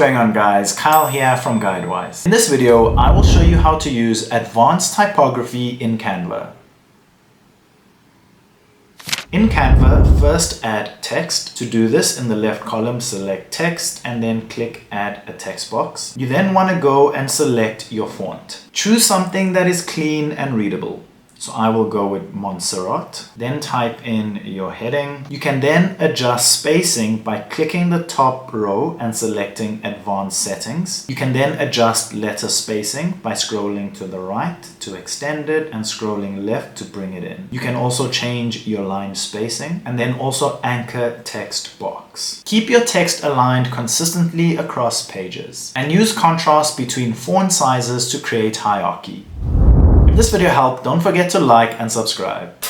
going on, guys? Kyle here from GuideWise. In this video, I will show you how to use advanced typography in Canva. In Canva, first add text. To do this, in the left column, select text and then click add a text box. You then want to go and select your font. Choose something that is clean and readable. So I will go with Montserrat. Then type in your heading. You can then adjust spacing by clicking the top row and selecting advanced settings. You can then adjust letter spacing by scrolling to the right to extend it and scrolling left to bring it in. You can also change your line spacing and then also anchor text box. Keep your text aligned consistently across pages and use contrast between font sizes to create hierarchy. If this video helped, don't forget to like and subscribe.